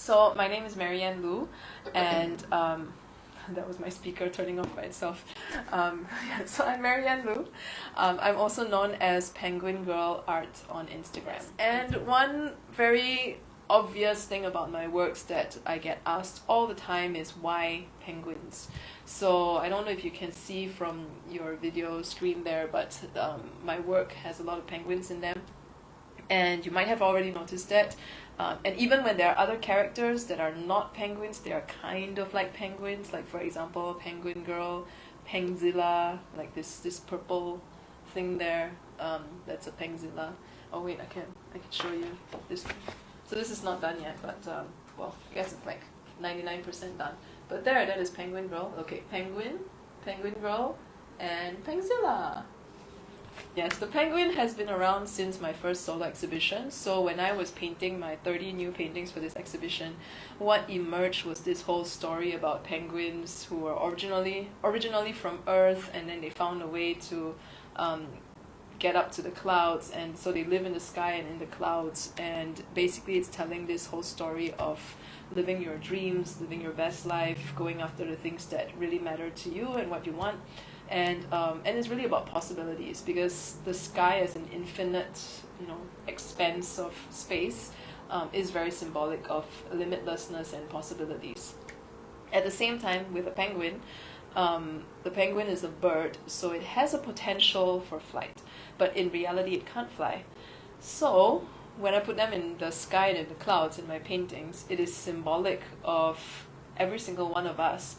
So my name is MaryAnn Loo, and that was my speaker turning off by itself. So I'm MaryAnn Loo. I'm also known as PenguinGirl Art on Instagram. And one very obvious thing about my works that I get asked all the time is why penguins? So I don't know if you can see from your video screen there, but my work has a lot of penguins in them. And you might have already noticed that. And even when there are other characters that are not penguins, they are kind of like penguins. Like for example, PenguinGirl, Pengzilla, like this purple thing there. That's a Pengzilla. Oh wait, I can show you this one. So this is not done yet, but well, I guess it's like 99% done. But there, that is PenguinGirl. Okay, PenguinGirl, and Pengzilla. Yes, the penguin has been around since my first solo exhibition. So when I was painting my 30 new paintings for this exhibition, what emerged was this whole story about penguins who were originally from Earth, and then they found a way to get up to the clouds, and so they live in the sky and in the clouds. And basically it's telling this whole story of living your dreams, living your best life, going after the things that really matter to you and what you want. And it's really about possibilities, because the sky as an infinite, expanse of space is very symbolic of limitlessness and possibilities. At the same time, with a penguin, the penguin is a bird, so it has a potential for flight, but in reality it can't fly. So when I put them in the sky and in the clouds in my paintings, it is symbolic of every single one of us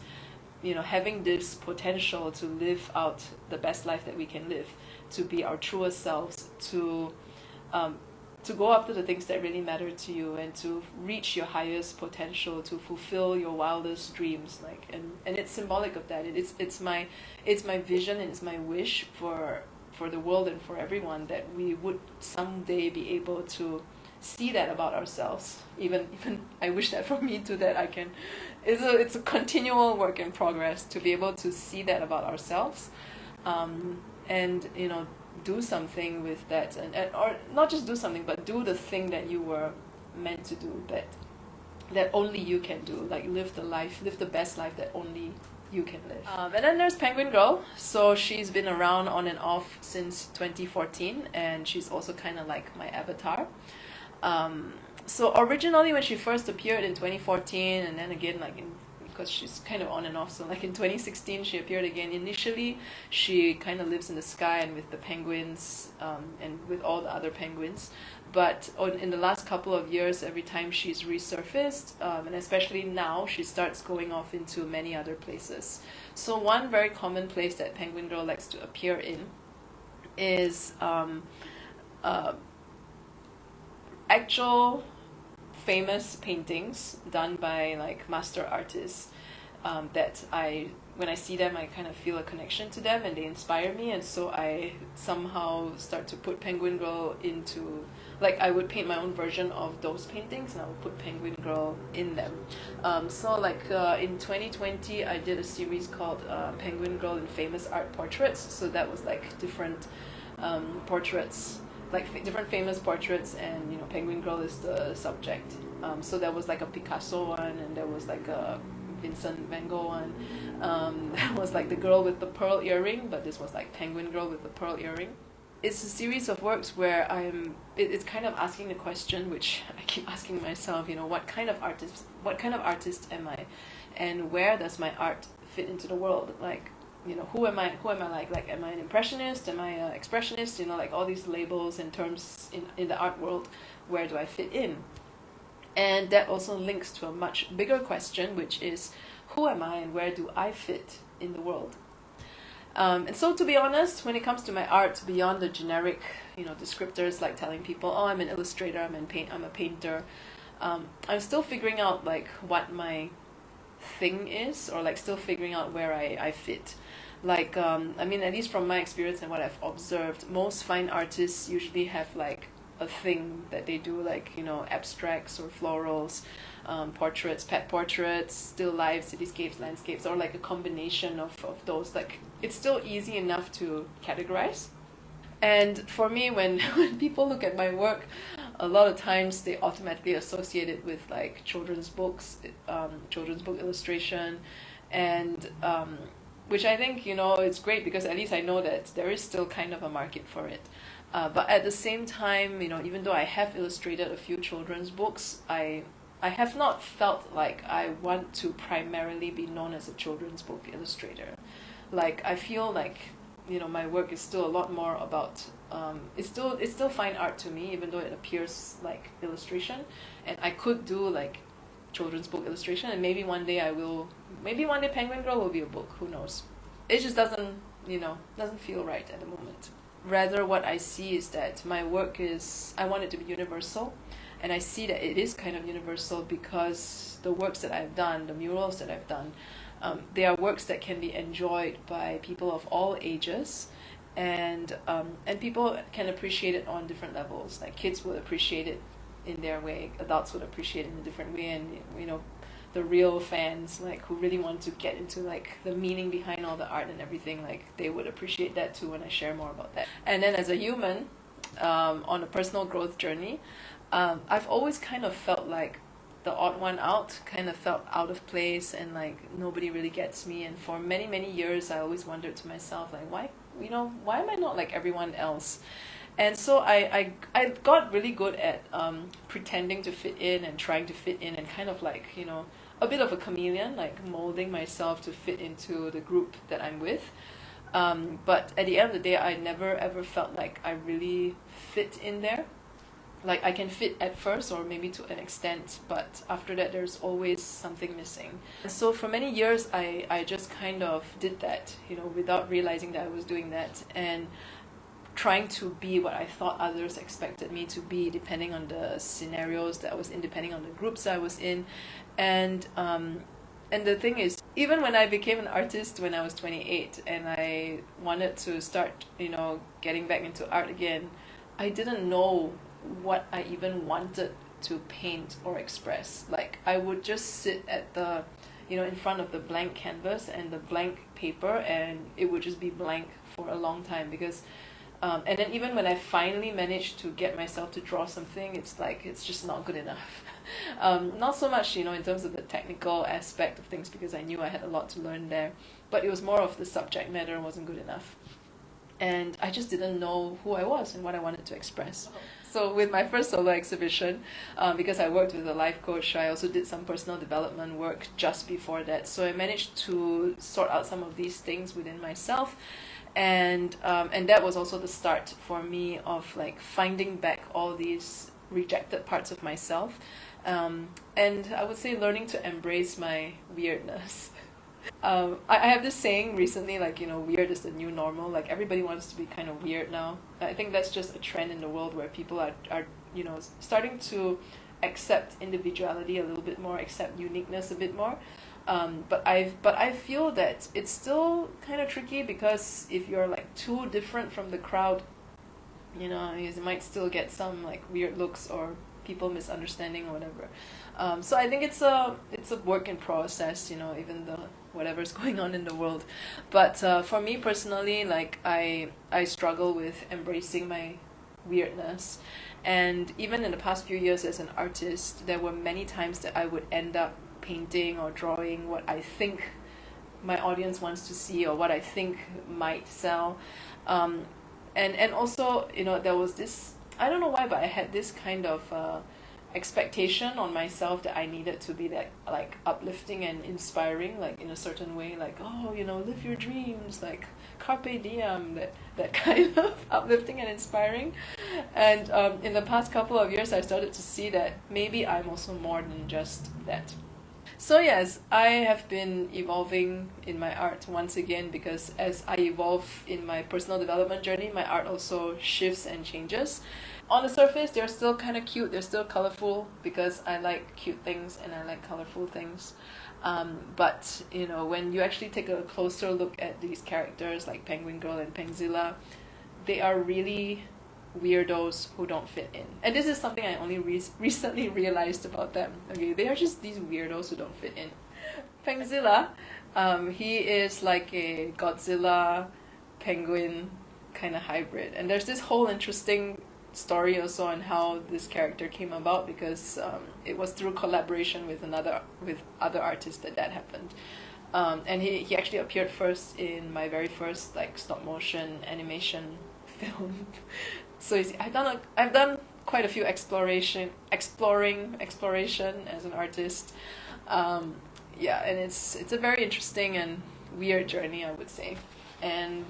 having this potential to live out the best life that we can live, to be our truest selves, to go after the things that really matter to you, and to reach your highest potential, to fulfill your wildest dreams. And it's symbolic of that. It's my vision, and it's my wish for the world and for everyone, that we would someday be able to see that about ourselves. Even I wish that for me too, that I can. It's a continual work in progress to be able to see that about ourselves, and do something with that, or not just do something, but do the thing that you were meant to do, that only you can do. Like live the best life that only you can live. And then there's PenguinGirl. So she's been around on and off since 2014, and she's also kind of like my avatar. So originally when she first appeared in 2014, and then again because she's kind of on and off, so like in 2016 she appeared again. Initially she kind of lives in the sky and with the penguins, and with all the other penguins, but in the last couple of years, every time she's resurfaced, and especially now, she starts going off into many other places. So one very common place that PenguinGirl likes to appear in is actual famous paintings done by like master artists, that when I see them, I kind of feel a connection to them, and they inspire me. And so I somehow start to put PenguinGirl into, like, I would paint my own version of those paintings, and I would put PenguinGirl in them. So like in 2020 I did a series called PenguinGirl and Famous Art Portraits. So that was like different portraits, like different famous portraits, and PenguinGirl is the subject. So there was like a Picasso one, and there was like a Vincent van Gogh one. There was like the girl with the pearl earring, but this was like PenguinGirl with the pearl earring. It's a series of works where it's kind of asking the question, which I keep asking myself, what kind of artist am I, and where does my art fit into the world? Like, who am I like, am I an impressionist, am I an expressionist, like all these labels and terms in the art world, where do I fit in? And that also links to a much bigger question, which is, who am I and where do I fit in the world? And so, to be honest, when it comes to my art, beyond the generic descriptors, like telling people, oh, I'm an illustrator, I'm a painter, I'm still figuring out like what my thing is, or like still figuring out where I fit. Like at least from my experience and what I've observed, most fine artists usually have like a thing that they do, like abstracts or florals, portraits, pet portraits, still life, cityscapes, landscapes, or like a combination of those. Like, it's still easy enough to categorize. And for me, when people look at my work, a lot of times they automatically associate it with like children's books, children's book illustration, and which I think, it's great because at least I know that there is still kind of a market for it. But at the same time, even though I have illustrated a few children's books, I have not felt like I want to primarily be known as a children's book illustrator. Like, I feel like, my work is still a lot more about, it's still fine art to me, even though it appears like illustration. And I could do like children's book illustration, and maybe one day Penguin Girl will be a book, who knows. It just doesn't feel right at the moment. Rather, what I see is that my work I want it to be universal. And I see that it is kind of universal because the works that I've done, the murals that I've done, they are works that can be enjoyed by people of all ages, and people can appreciate it on different levels. Like, kids will appreciate it in their way, adults would appreciate it in a different way, and the real fans, like, who really want to get into like the meaning behind all the art and everything, like, they would appreciate that too when I share more about that. And then as a human, on a personal growth journey, I've always kind of felt like the odd one out, kind of felt out of place, and like nobody really gets me. And for many, many years, I always wondered to myself, like, why am I not like everyone else? And so I got really good at pretending to fit in and trying to fit in, and kind of like, a bit of a chameleon, like molding myself to fit into the group that I'm with. But at the end of the day, I never ever felt like I really fit in there. Like, I can fit at first, or maybe to an extent, but after that there's always something missing. So for many years I just kind of did that, without realizing that I was doing that, and trying to be what I thought others expected me to be, depending on the scenarios that I was in, depending on the groups I was in. And the thing is, even when I became an artist when I was 28 and I wanted to start, getting back into art again, I didn't know what I even wanted to paint or express. Like, I would just sit at the, in front of the blank canvas and the blank paper, and it would just be blank for a long time, because and then even when I finally managed to get myself to draw something, it's like, it's just not good enough. Not so much, in terms of the technical aspect of things, because I knew I had a lot to learn there, but it was more of the subject matter wasn't good enough. And I just didn't know who I was and what I wanted to express. So with my first solo exhibition, because I worked with a life coach, I also did some personal development work just before that. So I managed to sort out some of these things within myself. And that was also the start for me of like finding back all these rejected parts of myself. And I would say learning to embrace my weirdness. I have this saying recently, like, weird is the new normal. Like, everybody wants to be kind of weird now. I think that's just a trend in the world where people are starting to accept individuality a little bit more, accept uniqueness a bit more. But I feel that it's still kind of tricky, because if you're like too different from the crowd, you might still get some like weird looks or people misunderstanding or whatever. So I think it's a work in process, even the whatever's going on in the world. But for me personally, like, I struggle with embracing my weirdness. And even in the past few years as an artist, there were many times that I would end up painting or drawing what I think my audience wants to see, or what I think might sell. And also, there was this, I don't know why, but I had this kind of expectation on myself that I needed to be that like uplifting and inspiring, like in a certain way, like, live your dreams, like carpe diem, that kind of uplifting and inspiring. And in the past couple of years, I started to see that maybe I'm also more than just that. So yes, I have been evolving in my art once again, because as I evolve in my personal development journey, my art also shifts and changes. On the surface, they're still kind of cute, they're still colorful, because I like cute things and I like colorful things. But when you actually take a closer look at these characters like PenguinGirl and Pengzilla, they are really weirdos who don't fit in. And this is something I only recently realized about them. Okay, they are just these weirdos who don't fit in. Pengzilla, he is like a Godzilla penguin kind of hybrid, and there's this whole interesting story also on how this character came about, because it was through collaboration with other artists that happened. And he actually appeared first in my very first like stop motion animation film. So you see, I've done quite a few exploration as an artist. Yeah, and it's a very interesting and weird journey, I would say. And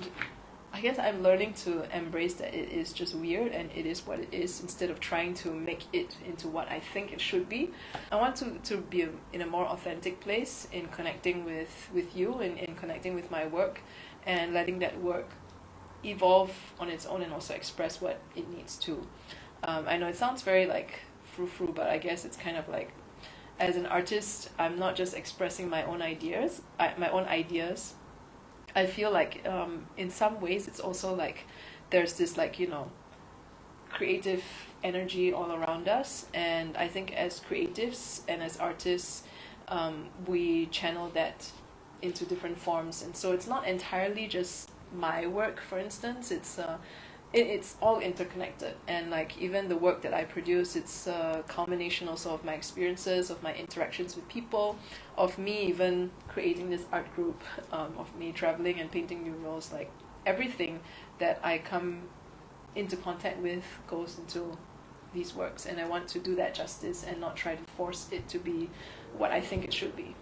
I guess I'm learning to embrace that it is just weird and it is what it is, instead of trying to make it into what I think it should be. I want to be in a more authentic place in connecting with you, in connecting with my work, and letting that work evolve on its own and also express what it needs to. I know it sounds very like frou-frou, but I guess it's kind of like, as an artist, I'm not just expressing my own ideas. I feel like in some ways it's also like there's this like, creative energy all around us, and I think as creatives and as artists, we channel that into different forms, and so it's not entirely just my work. For instance, it's all interconnected, and like even the work that I produce, it's a combination also of my experiences, of my interactions with people, of me even creating this art group, of me traveling and painting murals. Like everything that I come into contact with goes into these works, and I want to do that justice and not try to force it to be what I think it should be.